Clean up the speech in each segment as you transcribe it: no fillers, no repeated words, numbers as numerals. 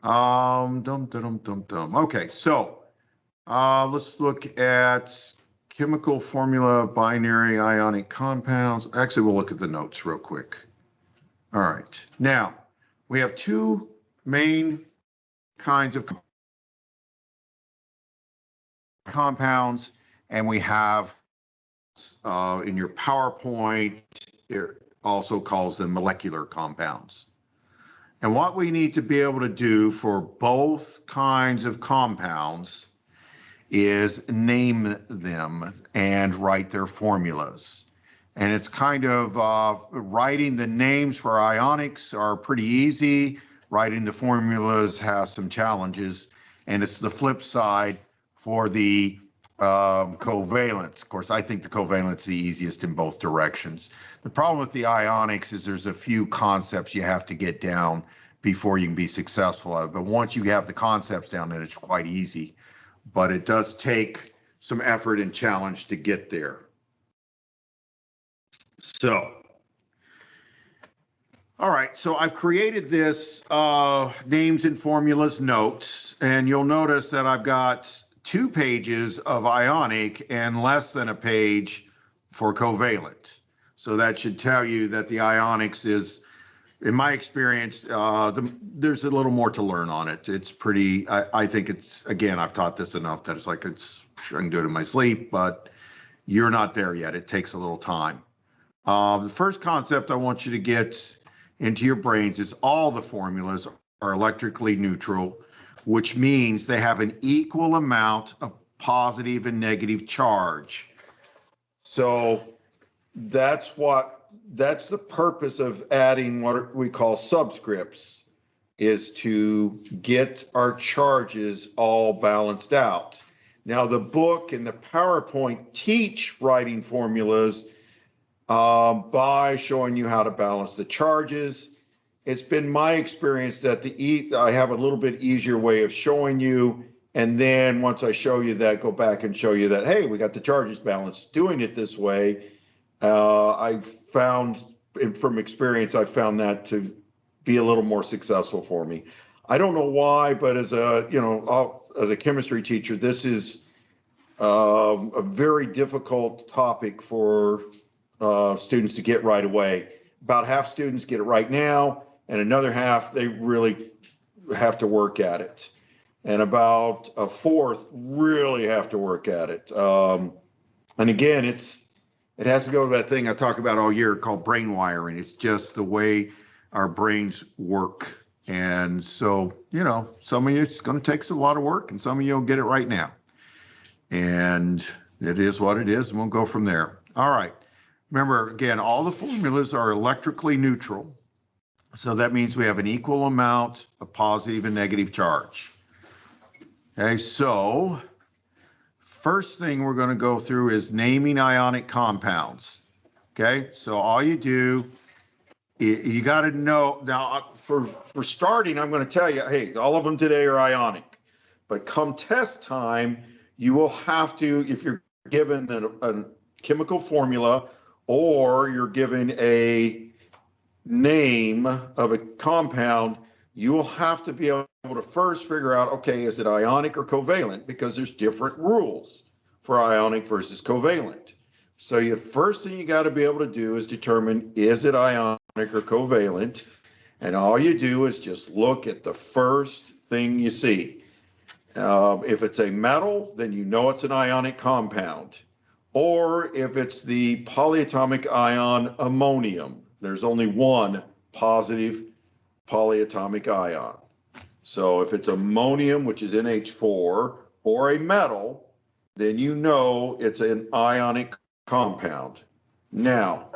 Okay, so let's look at chemical formula, binary ionic compounds. Actually, we'll look at the notes real quick. All right, now we have two main kinds of compounds, and we have in your PowerPoint, it also calls them molecular compounds. And what we need to be able to do for both kinds of compounds is name them and write their formulas. And it's kind of writing the names for ionics are pretty easy. Writing the formulas has some challenges. And it's the flip side for the covalents. Of course, I think the covalent's the easiest in both directions. The problem with the ionics is there's a few concepts you have to get down before you can be successful at it. But once you have the concepts down, then it's quite easy. But it does take some effort and challenge to get there. So, all right, so I've created this names and formulas notes, and you'll notice that I've got 2 pages of ionic and less than a page for covalent. So that should tell you that the ionics is, in my experience, there's a little more to learn on it. It's pretty, I think it's, again, I've taught this enough that it's like, I can do it in my sleep, but you're not there yet. It takes a little time. The first concept I want you to get into your brains is all the formulas are electrically neutral, which means they have an equal amount of positive and negative charge. So that's the purpose of adding what we call subscripts, is to get our charges all balanced out. Now, the book and the PowerPoint teach writing formulas by showing you how to balance the charges. It's been my experience that I have a little bit easier way of showing you. And then once I show you that, go back and show you that, hey, we got the charges balanced. Doing it this way, I found, from experience, I found that to be a little more successful for me. I don't know why, but as a chemistry teacher, this is a very difficult topic for students to get right away. About half students get it right now, and another half, they really have to work at it. And about a fourth really have to work at it. And again, it has to go to that thing I talk about all year called brain wiring. It's just the way our brains work. And so, some of you, it's going to take a lot of work, and some of you will get it right now. And it is what it is, and we'll go from there. All right. Remember, again, all the formulas are electrically neutral. So that means we have an equal amount of positive and negative charge. Okay, so first thing we're going to go through is naming ionic compounds. Okay, so all you do, you got to know. Now, for starting, I'm going to tell you, hey, all of them today are ionic. But come test time, you will have to, if you're given a chemical formula or you're given a name of a compound, you will have to be able to first figure out, okay, is it ionic or covalent? Because there's different rules for ionic versus covalent. So the first thing you got to be able to do is determine, is it ionic or covalent? And all you do is just look at the first thing you see. If it's a metal, then you know it's an ionic compound. Or if it's the polyatomic ion ammonium, there's only one positive polyatomic ion. So if it's ammonium, which is NH4, or a metal, then you know it's an ionic compound. Now,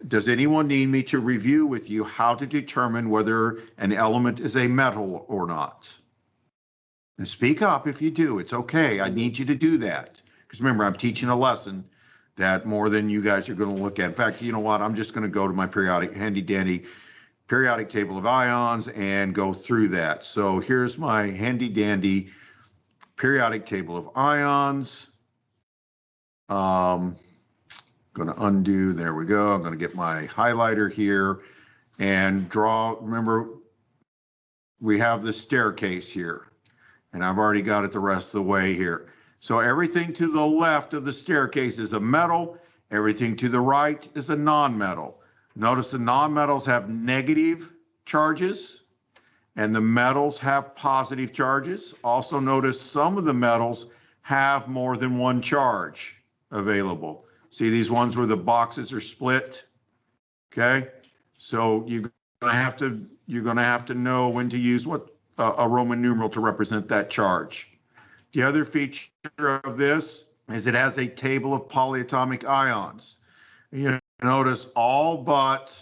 does anyone need me to review with you how to determine whether an element is a metal or not? And speak up if you do. It's okay. I need you to do that. Because remember, I'm teaching a lesson that more than you guys are going to look at. In fact, you know what? I'm just going to go to my handy dandy periodic table of ions and go through that. So here's my handy dandy periodic table of ions. Going to undo. There we go. I'm going to get my highlighter here and draw. Remember, we have the staircase here, and I've already got it the rest of the way here. So everything to the left of the staircase is a metal. Everything to the right is a non-metal. Notice the non-metals have negative charges and the metals have positive charges. Also notice some of the metals have more than one charge available. See these ones where the boxes are split? Okay, so you're gonna have to know when to use what a Roman numeral to represent that charge. The other feature of this is it has a table of polyatomic ions. You notice all but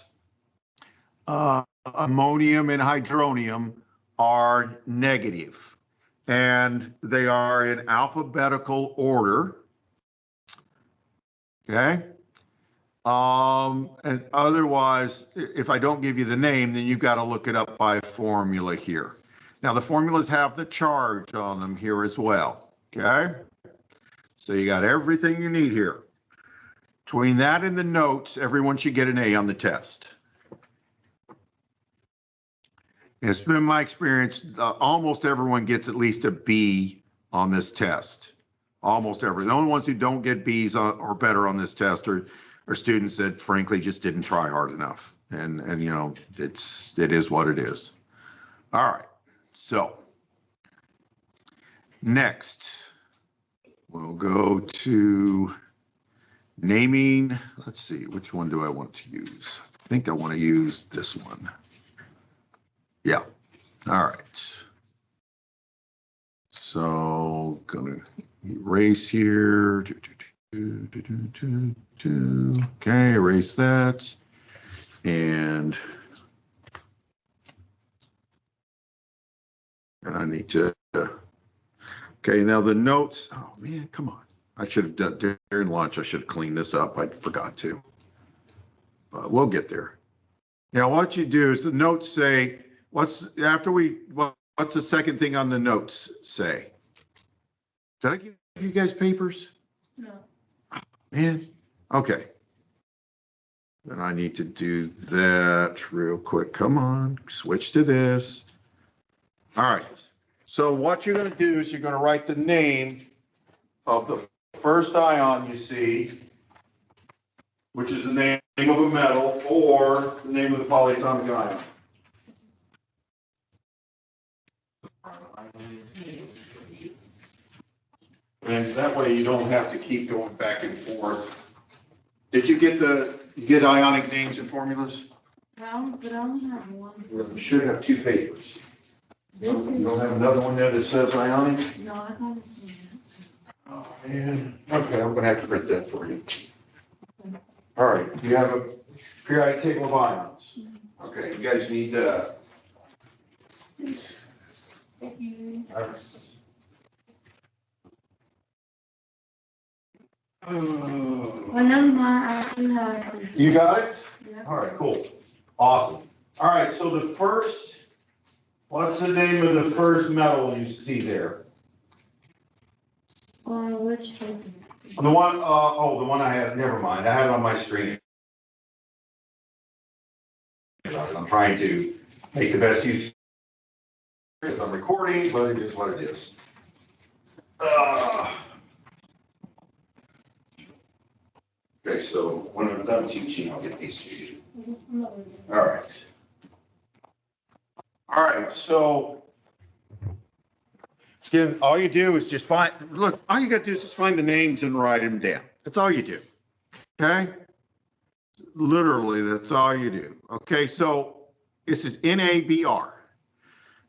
ammonium and hydronium are negative, and they are in alphabetical order. Okay. And otherwise, if I don't give you the name, then you've got to look it up by formula here. Now the formulas have the charge on them here as well. Okay. So you got everything you need here. Between that and the notes, everyone should get an A on the test. It's been my experience, almost everyone gets at least a B on this test. Almost everyone. The only ones who don't get B's or better on this test are students that frankly just didn't try hard enough. And you know, it is what it is. All right, so next we'll go to naming. Let's see, which one do I want to use? I think I want to use this one. Yeah, all right. So gonna erase here. Okay, erase that. And I need to, okay, now the notes, oh man, come on. I should have done, during lunch, I should have cleaned this up. I forgot to, but we'll get there. Now what you do is the notes say, what's the second thing on the notes say? Did I give you guys papers? No. Oh, man, okay. Then I need to do that real quick. Come on, switch to this. All right. So what you're going to do is you're going to write the name of the first ion you see, which is the name of a metal or the name of the polyatomic ion. And that way you don't have to keep going back and forth. Did you get ionic names and formulas? No, but I only have one. You should have two papers. This You don't is, have another one there that says ionic? no, I got it. Oh, man. Okay, I'm gonna have to print that for you. All right, you have a periodic table of ions. Okay, you guys need Thank you. Well, never mind, I actually have. You got it? Yeah. All right, cool. Awesome. All right, so the first, what's the name of the first metal you see there? Which paper? The one, the one I had, never mind, I had it on my screen. I'm trying to make the best use because I'm recording, but it is what it is. Okay, so when I'm done teaching, I'll get these to you. All right. All right, so again, all you do is just all you got to do is just find the names and write them down. That's all you do. Okay? Literally, that's all you do. Okay, so this is NABR.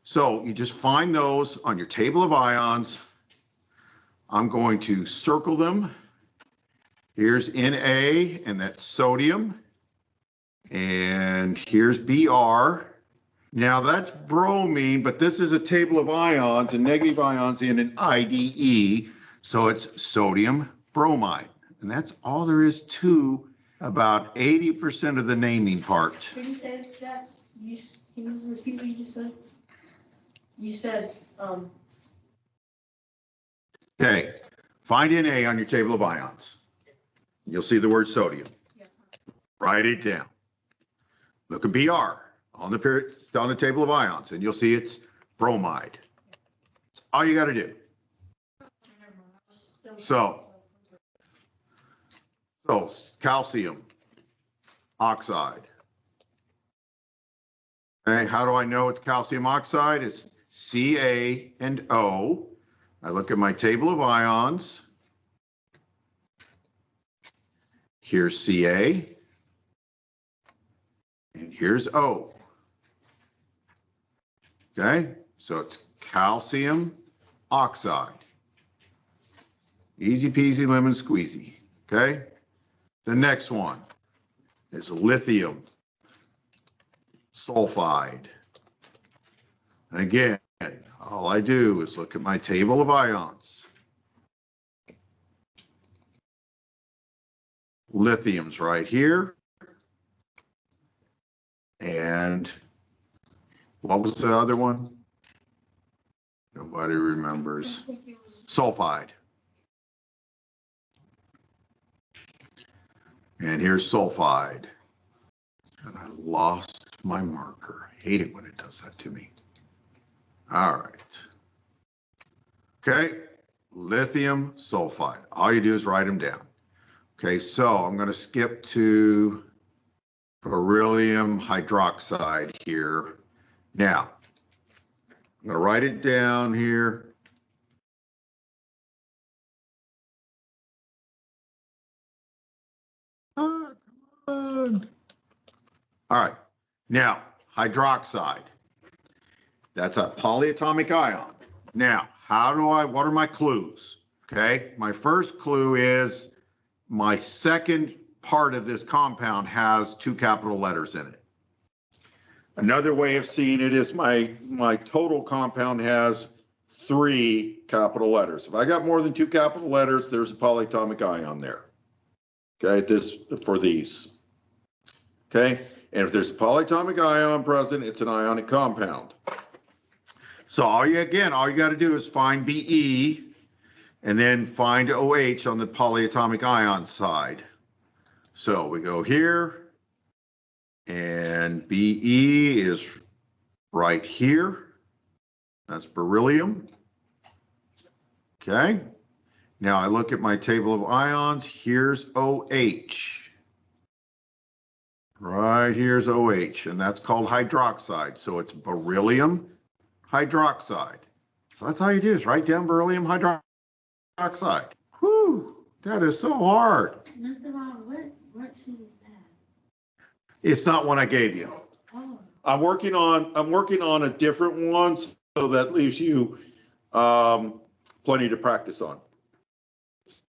So you just find those on your table of ions. I'm going to circle them. Here's Na, and that's sodium. And here's Br. Now that's bromine, but this is a table of ions and negative ions in an IDE. So it's sodium bromide. And that's all there is to about 80% of the naming part. Can you say that? Can you repeat what you just said? You said, Okay, find Na on your table of ions. You'll see the word sodium. Yeah. Write it down. Look at Br on the table of ions, and you'll see it's bromide. That's all you got to do. So calcium oxide. Okay, how do I know it's calcium oxide? It's Ca and O. I look at my table of ions. Here's Ca, and here's O. Okay, so it's calcium oxide. Easy peasy lemon squeezy. Okay, the next one is lithium sulfide. And again, all I do is look at my table of ions. Lithium's right here. And what was the other one? Nobody remembers. Sulfide. And here's sulfide. And I lost my marker. I hate it when it does that to me. All right. Okay, lithium sulfide. All you do is write them down. Okay, so I'm going to skip to beryllium hydroxide here. Now, I'm going to write it down here. Oh, come on. All right, now hydroxide. That's a polyatomic ion. Now, what are my clues? Okay, my first clue is my second part of this compound has 2 capital letters in it. Another way of seeing it is my total compound has 3 capital letters. If I got more than 2 capital letters, there's a polyatomic ion there. Okay, for these. Okay, and if there's a polyatomic ion present, it's an ionic compound. So all you got to do is find Be and then find OH on the polyatomic ion side. So we go here, and Be is right here. That's beryllium. Okay. Now I look at my table of ions. Here's OH. Right here's OH, and that's called hydroxide. So it's beryllium hydroxide. So that's all you do is write down beryllium hydroxide. Whew, that is so hard. Mr. Bob, what sheet is that? It's not one I gave you. Oh. I'm working on a different one, so that leaves you plenty to practice on.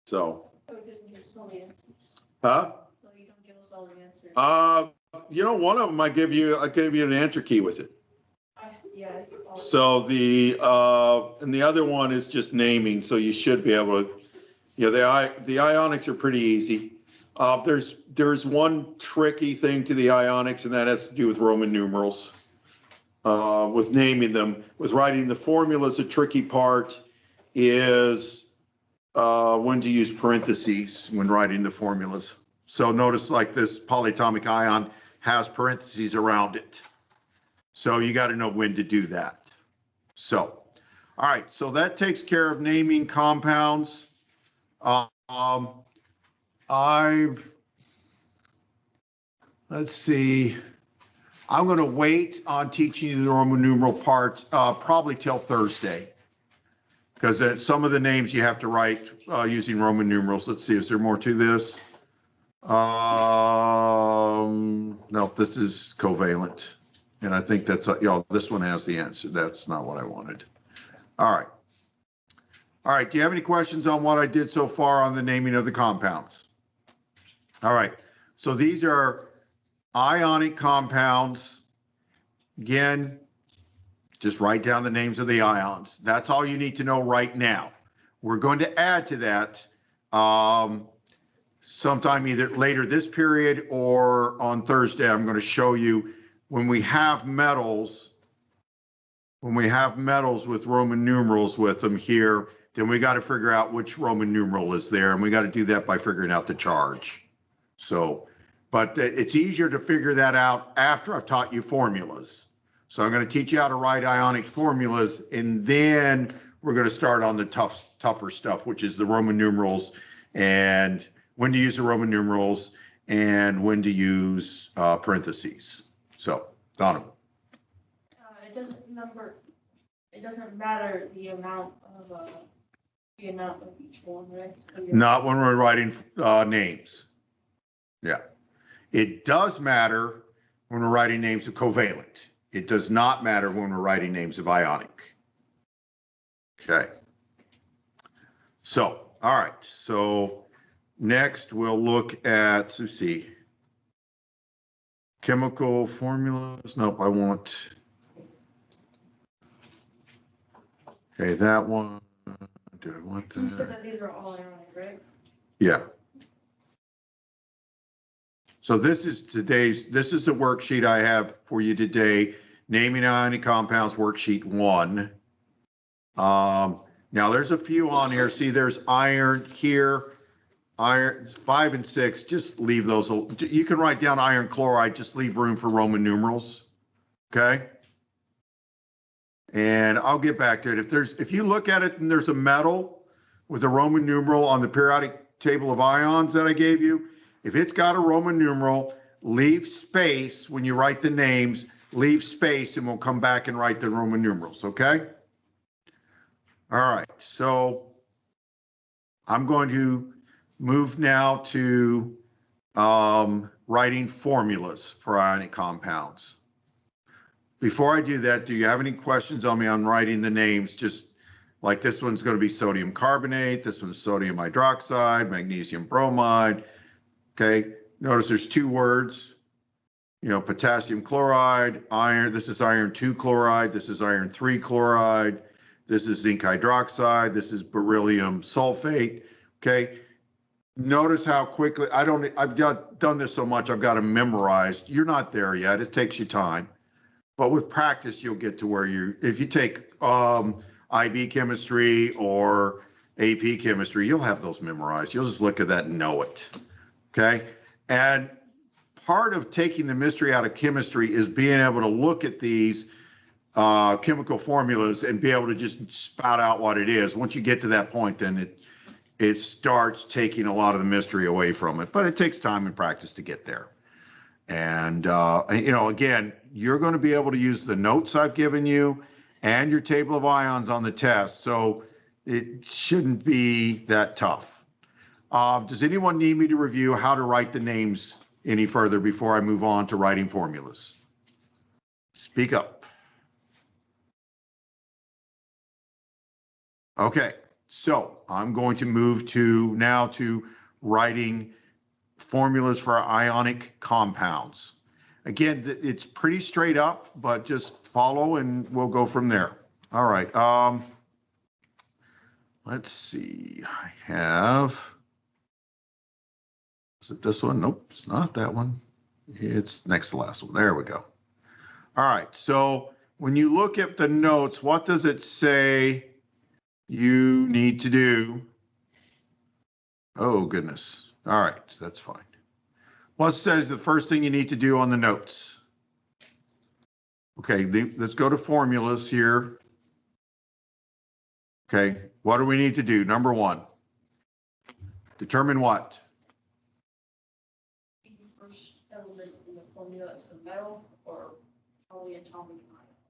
So. So it doesn't give us all the answers. Huh? So you don't give us all the answers. One of them I gave you an answer key with it. Yeah. So and the other one is just naming, so you should be able to, the ionics are pretty easy. There's one tricky thing to the ionics, and that has to do with Roman numerals. With naming them, with writing the formulas, the tricky part is when to use parentheses when writing the formulas. So notice like this polyatomic ion has parentheses around it. So you got to know when to do that. So, all right, so that takes care of naming compounds. Let's see. I'm going to wait on teaching you the Roman numeral parts probably till Thursday, because some of the names you have to write using Roman numerals. Let's see, is there more to this? No, this is covalent. And I think that's, this one has the answer. That's not what I wanted. All right. All right, do you have any questions on what I did so far on the naming of the compounds? All right, so these are ionic compounds. Again, just write down the names of the ions. That's all you need to know right now. We're going to add to that sometime either later this period or on Thursday. I'm going to show you when we have metals with Roman numerals with them here, then we got to figure out which Roman numeral is there, and we got to do that by figuring out the charge. So, but it's easier to figure that out after I've taught you formulas. So I'm going to teach you how to write ionic formulas, and then we're going to start on the tougher stuff, which is the Roman numerals and when to use the Roman numerals and when to use parentheses. So, Donovan. It doesn't matter the amount of each one, right? Not when we're writing names. Yeah. It does matter when we're writing names of covalent. It does not matter when we're writing names of ionic. Okay. So, all right. So next we'll look at, let's see, chemical formulas. Nope, I want, okay, that one. Do I want that? You said that these are all ionic, right? Yeah. So this is the worksheet I have for you today. Naming ionic compounds, worksheet 1. Now there's a few on here. See, there's iron here, iron 5 and 6. Just leave those. You can write down iron chloride. Just leave room for Roman numerals. Okay. And I'll get back to it. If you look at it and there's a metal with a Roman numeral on the periodic table of ions that I gave you, if it's got a Roman numeral, leave space when you write the names, leave space, and we'll come back and write the Roman numerals, okay? All right, so I'm going to move now to writing formulas for ionic compounds. Before I do that, do you have any questions on me on writing the names? Just like this one's going to be sodium carbonate, this one's sodium hydroxide, magnesium bromide. Okay, notice there's 2 words, potassium chloride, iron. This is iron 2 chloride. This is iron 3 chloride. This is zinc hydroxide. This is beryllium sulfate. Okay, notice how quickly I've done this so much, I've got them memorized. You're not there yet. It takes you time, but with practice, you'll get to where if you take IB chemistry or AP chemistry, you'll have those memorized. You'll just look at that and know it. Okay. And part of taking the mystery out of chemistry is being able to look at these chemical formulas and be able to just spout out what it is. Once you get to that point, then it starts taking a lot of the mystery away from it, but it takes time and practice to get there. And, again, you're going to be able to use the notes I've given you and your table of ions on the test. So it shouldn't be that tough. Does anyone need me to review how to write the names any further before I move on to writing formulas? Speak up. Okay, so I'm going to move now to writing formulas for ionic compounds. Again, it's pretty straight up, but just follow and we'll go from there. All right, let's see, I have... Is it this one? Nope, it's not that one. It's next to the last one. There we go. All right, so when you look at the notes, what does it say you need to do? Oh, goodness. All right, that's fine. What says the first thing you need to do on the notes? Okay, let's go to formulas here. Okay, what do we need to do? Number 1, determine what? First element in the formula is the metal or polyatomic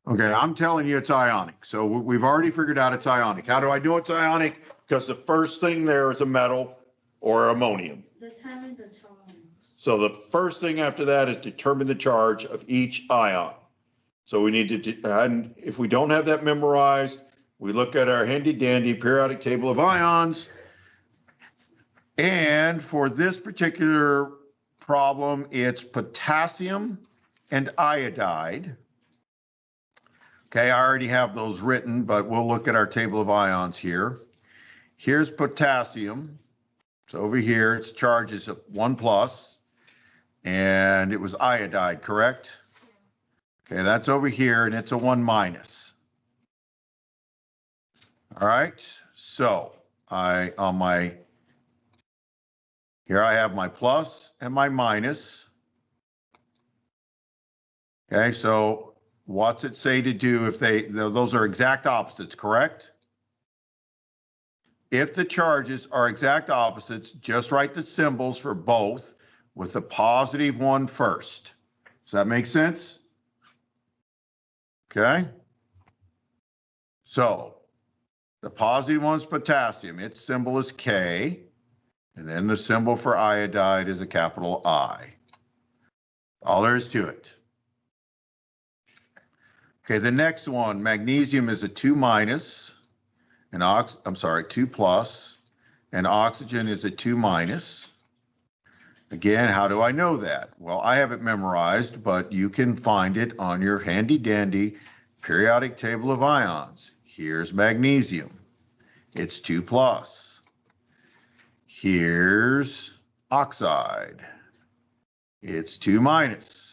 ion. Okay, I'm telling you it's ionic. So we've already figured out it's ionic. How do I know it's ionic? Because the first thing there is a metal or ammonium. Determine the charge. So the first thing after that is determine the charge of each ion. So we need to, and if we don't have that memorized, we look at our handy dandy periodic table of ions. And for this particular problem, it's potassium and iodide. Okay, I already have those written, but we'll look at our table of ions here. Here's potassium. So over here, its charge is 1+, and it was iodide, correct? Okay, that's over here, and it's a 1-. All right, so here I have my plus and my minus. Okay, so what's it say to do if those are exact opposites, correct? If the charges are exact opposites, just write the symbols for both with the positive one first. Does that make sense? Okay. So the positive one's potassium. Its symbol is K. And then the symbol for iodide is a capital I. All there is to it. Okay, the next one, magnesium is a 2 minus, and 2 plus, and oxygen is a 2 minus. Again, how do I know that? Well, I have it memorized, but you can find it on your handy dandy periodic table of ions. Here's magnesium. It's 2 plus. Here's oxide. It's 2 minus.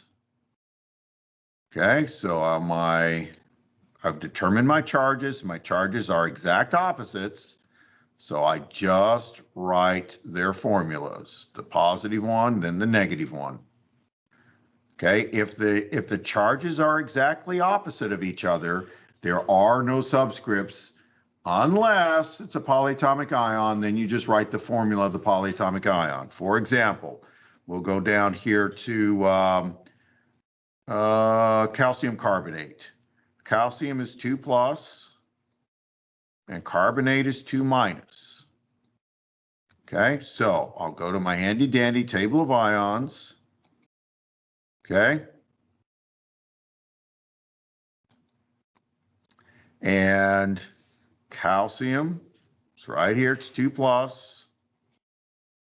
Okay, so I've determined my charges. My charges are exact opposites. So I just write their formulas, the positive one, then the negative one. Okay, if the charges are exactly opposite of each other, there are no subscripts unless it's a polyatomic ion, then you just write the formula of the polyatomic ion. For example, we'll go down here to calcium carbonate. Calcium is 2 plus and carbonate is 2 minus. Okay, so I'll go to my handy dandy table of ions. Okay. And calcium, it's right here, it's 2 plus.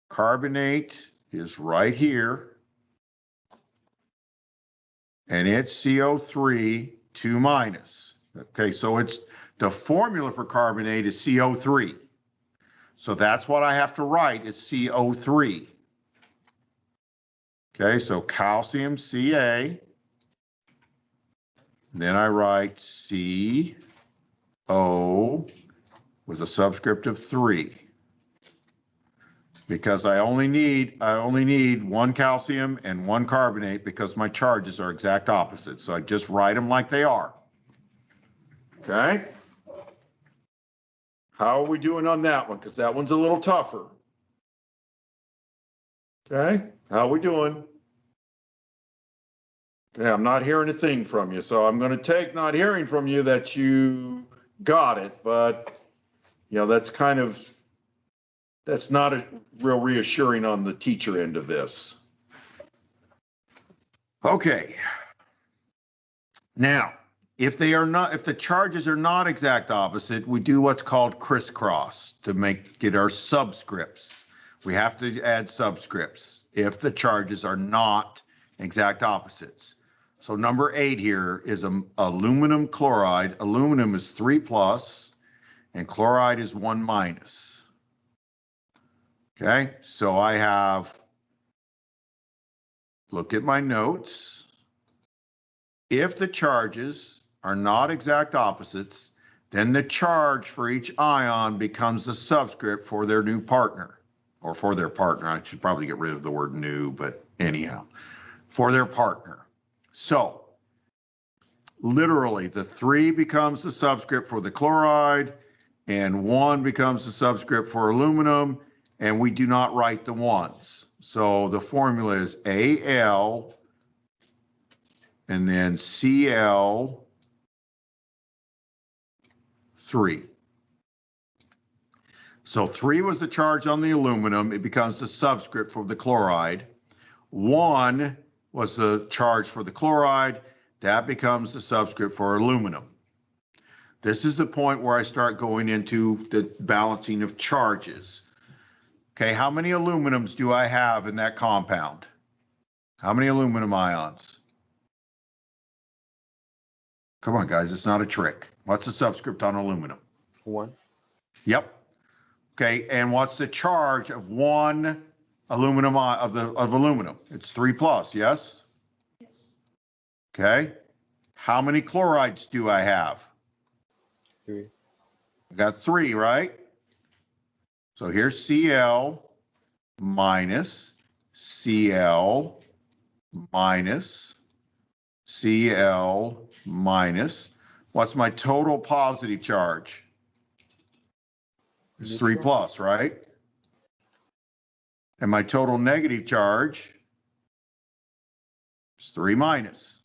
Carbonate is right here. And it's CO3, 2 minus. Okay, so it's the formula for carbonate is CO3. So that's what I have to write is CO3. Okay, so calcium Ca. Then I write CO with a subscript of 3. Because I only need 1 calcium and 1 carbonate because my charges are exact opposites. So I just write them like they are. Okay? How are we doing on that one? Because that one's a little tougher. Okay? How are we doing? Okay, I'm not hearing a thing from you, so I'm going to take not hearing from you that you got it, but you know, that's not a real reassuring on the teacher end of this. Okay. Now, if the charges are not exact opposite, we do what's called crisscross to get our subscripts. We have to add subscripts if the charges are not exact opposites. So number 8 here is aluminum chloride. Aluminum is 3 plus and chloride is 1 minus. Okay, so I have, look at my notes. If the charges are not exact opposites, then the charge for each ion becomes the subscript for their new partner, or for their partner. I should probably get rid of the word new, but anyhow, for their partner. So literally the 3 becomes the subscript for the chloride and 1 becomes the subscript for aluminum, and we do not write the ones. So the formula is Al and then Cl3. So 3 was the charge on the aluminum. It becomes the subscript for the chloride. 1 was the charge for the chloride. That becomes the subscript for aluminum. This is the point where I start going into the balancing of charges. Okay, how many aluminums do I have in that compound? How many aluminum ions? Come on, guys, it's not a trick. What's the subscript on aluminum? 1. Yep. Okay, and what's the charge of 1 aluminum of aluminum? It's 3 plus, yes? Yes. Okay. How many chlorides do I have? 3. I got 3, right? So here's Cl minus Cl minus Cl minus. What's my total positive charge? It's 3 plus, right? And my total negative charge is 3 minus.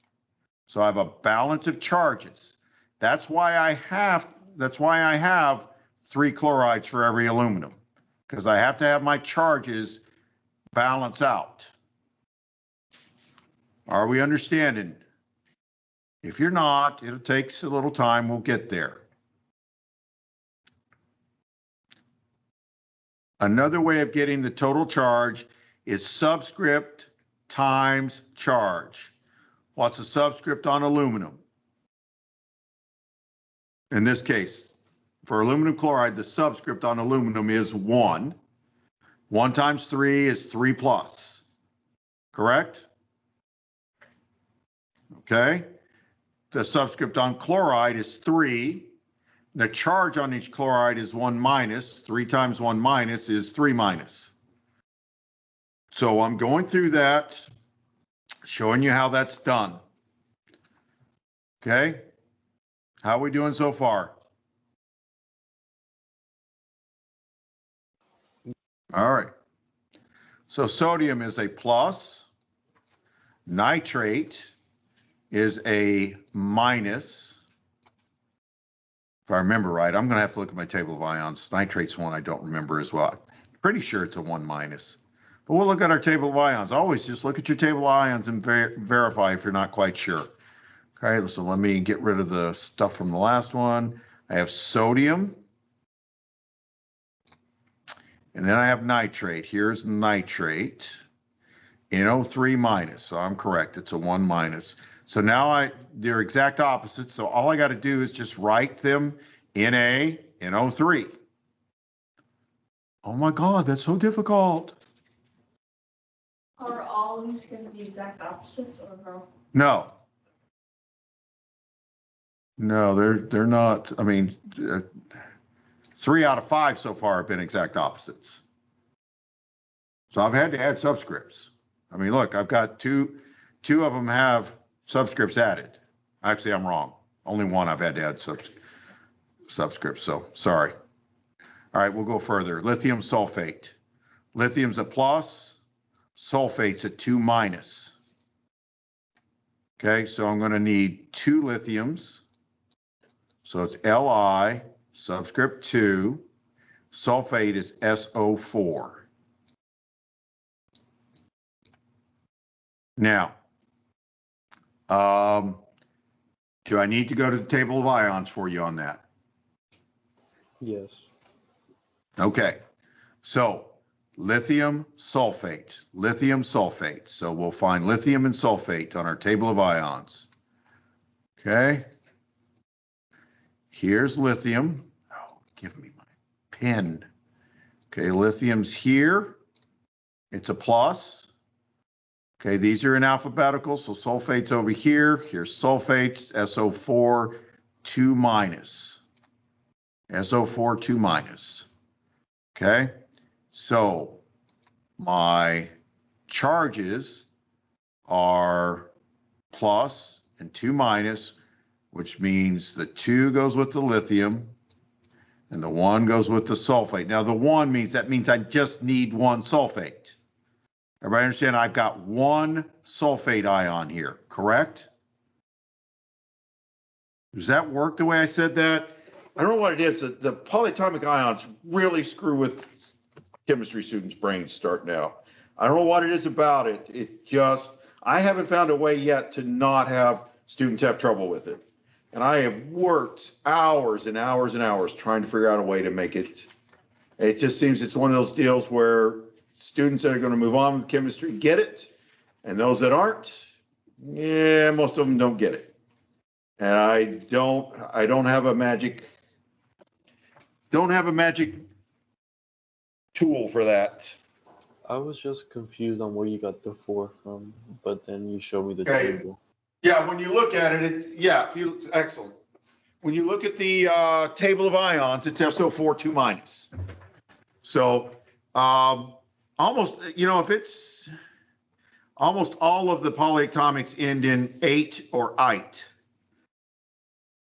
So I have a balance of charges. That's why I have 3 chlorides for every aluminum, because I have to have my charges balance out. Are we understanding? If you're not, it takes a little time. We'll get there. Another way of getting the total charge is subscript times charge. What's the subscript on aluminum? In this case, for aluminum chloride, the subscript on aluminum is 1. 1 times 3 is 3 plus. Correct? Okay. The subscript on chloride is 3. The charge on each chloride is 1 minus. 3 times 1 minus is 3 minus. So I'm going through that, showing you how that's done. Okay. How are we doing so far? All right. So sodium is a plus. Nitrate is a minus. If I remember right, I'm going to have to look at my table of ions. Nitrate's one I don't remember as well. Pretty sure it's a 1 minus. But we'll look at our table of ions. Always just look at your table of ions and verify if you're not quite sure. Okay, so let me get rid of the stuff from the last one. I have sodium. And then I have nitrate. Here's nitrate. NO3 minus. So I'm correct. It's a 1 minus. So now they're exact opposites. So all I got to do is just write them Na, NO3. Oh my God, that's so difficult. Are all these going to be exact opposites or no? No. No, they're not. I mean, 3 out of 5 so far have been exact opposites. So I've had to add subscripts. I mean, look, I've got two of them have subscripts added. Actually, I'm wrong. Only one I've had to add subscripts, so sorry. All right, we'll go further. Lithium sulfate. Lithium's a plus, sulfate's a 2 minus. Okay, so I'm going to need 2 lithiums. So it's Li, subscript 2. Sulfate is SO4. Now, do I need to go to the table of ions for you on that? Yes. Okay, so lithium sulfate. So we'll find lithium and sulfate on our table of ions. Okay. Here's lithium. Oh, give me my pen. Okay, lithium's here. It's a plus. Okay, these are in alphabetical, so sulfate's over here. Here's sulfate, SO4, 2 minus. SO4, 2 minus. Okay, so my charges are plus and 2 minus, which means the 2 goes with the lithium and the 1 goes with the sulfate. Now the 1 means I just need 1 sulfate. Everybody understand? I've got 1 sulfate ion here, correct? Does that work the way I said that? I don't know what it is. The polyatomic ions really screw with chemistry students' brains starting out. I don't know what it is about it. I haven't found a way yet to not have students have trouble with it. And I have worked hours and hours and hours trying to figure out a way to make it. It just seems it's one of those deals where students that are going to move on with chemistry get it, and those that aren't, yeah, most of them don't get it. And I don't have a magic tool for that. I was just confused on where you got the 4 from, but then you showed me the Okay. table. Yeah, when you look at it, excellent. When you look at the table of ions, it's SO4 2 minus. So almost, if it's Almost all of the polyatomics end in ate or ite.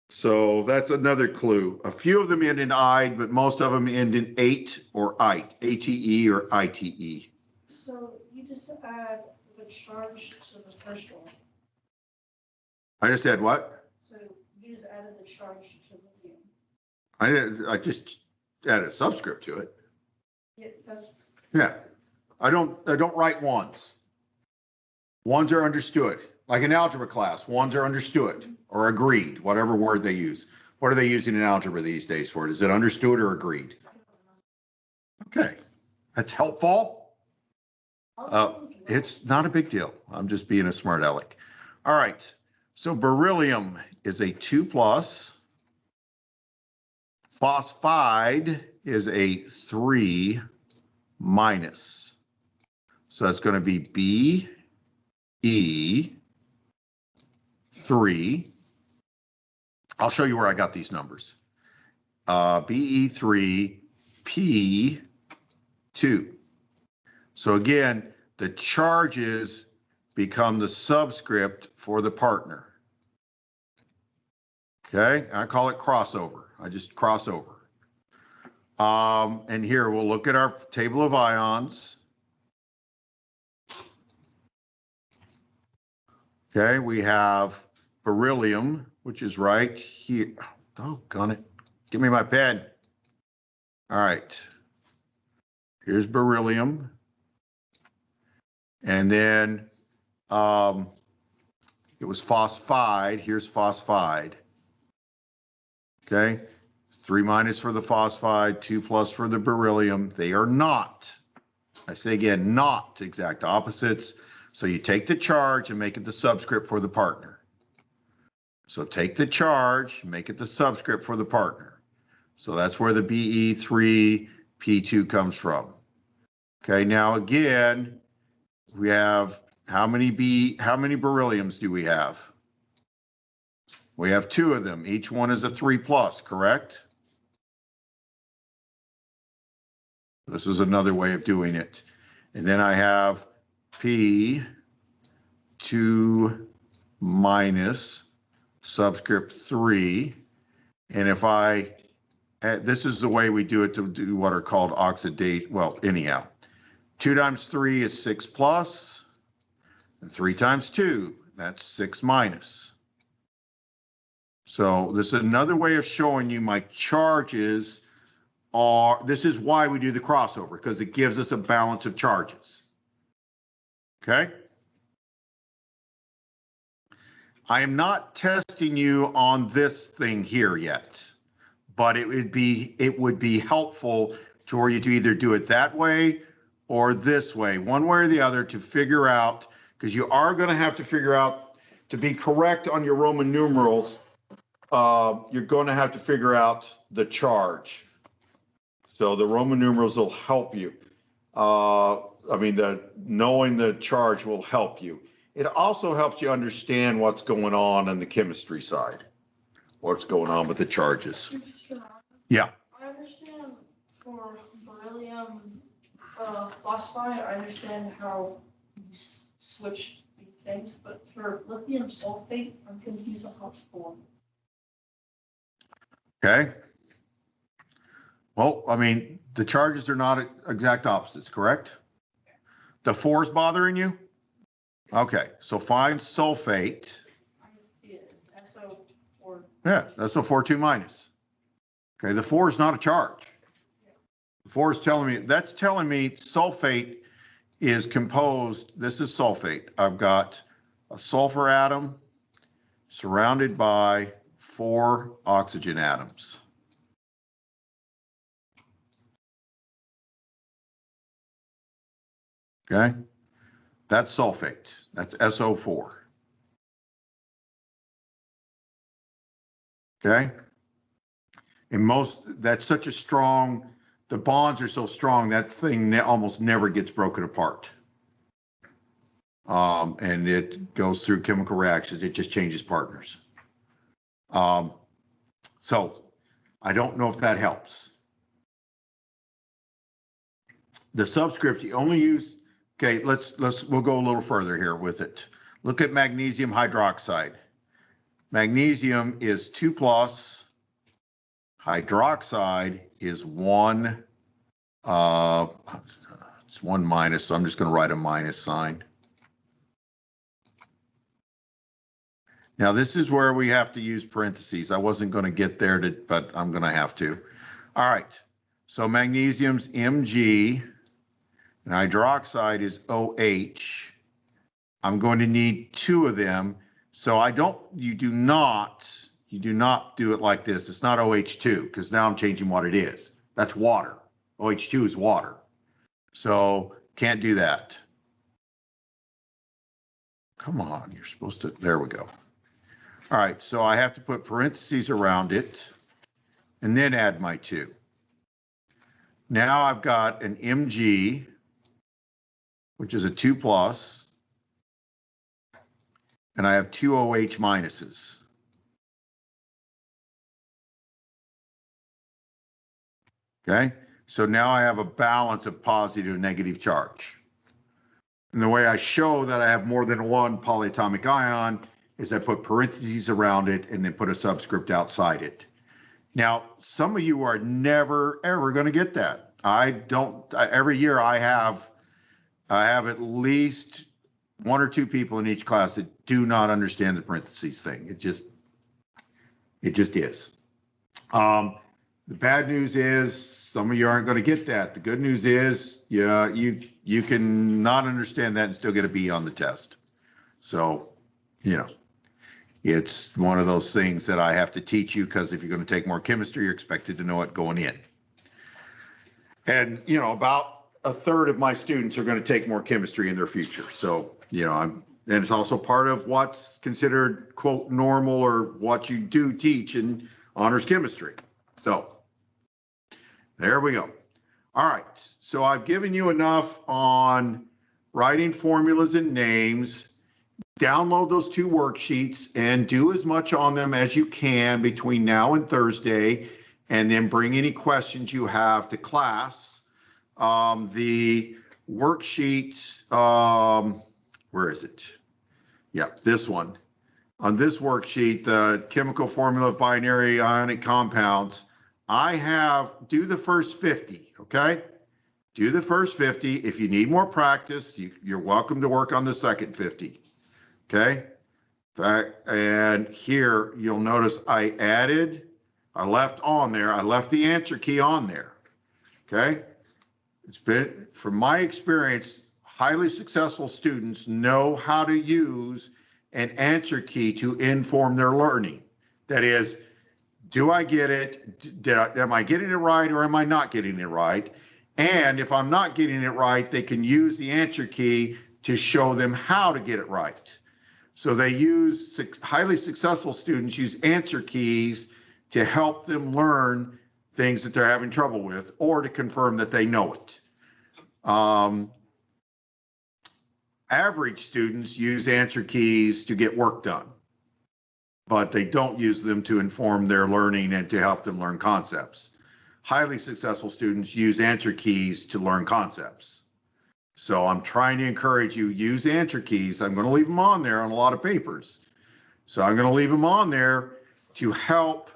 So that's another clue. A few of them end in ide, but most of them end in ate or ite, ATE or ITE. So you just add the charge to the first one. I just had what? So you just added the charge to lithium. I just added a subscript to it. Yeah, that's Yeah. I don't write ones. Ones are understood. Like in algebra class, ones are understood or agreed, whatever word they use. What are they using in algebra these days for it? Is it understood or agreed? Okay. That's helpful. It's not a big deal. I'm just being a smart aleck. All right. So beryllium is a 2+. Phosphide is a 3-. So that's going to be Be3. I'll show you where I got these numbers. Be3, P2. So again, the charges become the subscript for the partner. Okay, I call it crossover. I just cross over. And here we'll look at our table of ions. Okay, we have beryllium, which is right here. Oh, got it. Give me my pen. All right. Here's beryllium. And then it was phosphide. Here's phosphide. Okay. 3- for the phosphide, 2+ for the beryllium. They are not, I say again, not exact opposites. So you take the charge and make it the subscript for the partner. So take the charge, make it the subscript for the partner. So that's where the Be3, P2 comes from. Okay, now again, we have how many berylliums do we have? We have 2 of them. Each one is a 3+, correct? This is another way of doing it. And then I have P2- subscript 3. And if this is the way we do it to do what are called oxidate. Well, anyhow, 2 times 3 is 6+, and 3 times 2, that's 6-. So this is another way of showing you my charges are, this is why we do the crossover, because it gives us a balance of charges. Okay? I am not testing you on this thing here yet, but it would be helpful for you to either do it that way or this way, one way or the other, to figure out, because you are going to have to figure out, to be correct on your Roman numerals, you're going to have to figure out the charge. So the Roman numerals will help you. Knowing the charge will help you. It also helps you understand what's going on the chemistry side, what's going on with the charges. Yeah. I understand for beryllium phosphide, I understand how you switch the things, but for lithium sulfate, I'm confused on how it's formed. Okay. Well, the charges are not exact opposites, correct? The 4's bothering you? Okay, so find sulfate. I see it as SO4. Yeah, that's a 4(2-). Okay, the 4 is not a charge. The 4 is telling me sulfate is composed, this is sulfate. I've got a sulfur atom surrounded by 4 oxygen atoms. Okay, that's sulfate. That's SO4. Okay, and that's such a strong, the bonds are so strong, that thing almost never gets broken apart. And it goes through chemical reactions. It just changes partners. So I don't know if that helps. The subscripts, you only use Okay, we'll go a little further here with it. Look at magnesium hydroxide. Magnesium is 2+, hydroxide is 1, it's 1 minus, so I'm just going to write a minus sign. Now this is where we have to use parentheses. I wasn't going to get there, but I'm going to have to. All right, so magnesium's Mg, and hydroxide is OH. I'm going to need 2 of them. So you do not do it like this. It's not OH2, because now I'm changing what it is. That's water. OH2 is water. So can't do that. Come on, you're supposed to, there we go. All right, so I have to put parentheses around it and then add my 2. Now I've got an Mg, which is a 2+, and I have 2 OH minuses. Okay, so now I have a balance of positive and negative charge. And the way I show that I have more than one polyatomic ion is I put parentheses around it and then put a subscript outside it. Now, some of you are never, ever going to get that. Every year I have at least 1 or 2 people in each class that do not understand the parentheses thing. It just is. The bad news is some of you aren't going to get that. The good news is, yeah, you can not understand that and still get a B on the test. So, you know, it's one of those things that I have to teach you, because if you're going to take more chemistry, you're expected to know it going in. And, you know, about a third of my students are going to take more chemistry in their future. So, you know, and it's also part of what's considered, quote, normal, or what you do teach in honors chemistry. So there we go. All right, so I've given you enough on writing formulas and names. Download those 2 worksheets and do as much on them as you can between now and Thursday, and then bring any questions you have to class. The worksheet, where is it? Yeah, this one. On this worksheet, the chemical formula of binary ionic compounds, do the first 50, okay? Do the first 50. If you need more practice, you're welcome to work on the second 50, okay? And here, you'll notice I left the answer key on there, okay? It's been, from my experience, highly successful students know how to use an answer key to inform their learning. That is, do I get it? Am I getting it right, or am I not getting it right? And if I'm not getting it right, they can use the answer key to show them how to get it right. So highly successful students use answer keys to help them learn things that they're having trouble with, or to confirm that they know it. Average students use answer keys to get work done, but they don't use them to inform their learning and to help them learn concepts. Highly successful students use answer keys to learn concepts. So I'm trying to encourage you, use answer keys. I'm going to leave them on there on a lot of papers. So I'm going to leave them on there to help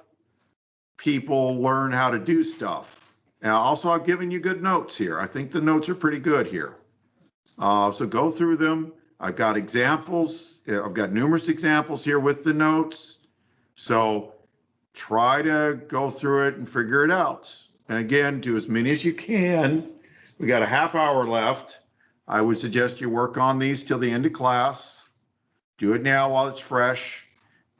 people learn how to do stuff. Now, also, I've given you good notes here. I think the notes are pretty good here. So go through them. I've got examples. I've got numerous examples here with the notes. So try to go through it and figure it out. And again, do as many as you can. We got a half hour left. I would suggest you work on these till the end of class. Do it now while it's fresh.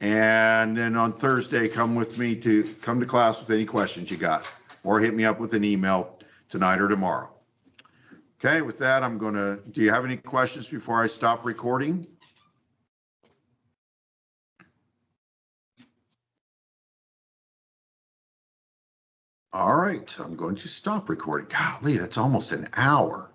And then on Thursday, come to class with any questions you got, or hit me up with an email tonight or tomorrow. Okay, with that, do you have any questions before I stop recording? All right, I'm going to stop recording. Golly, that's almost an hour.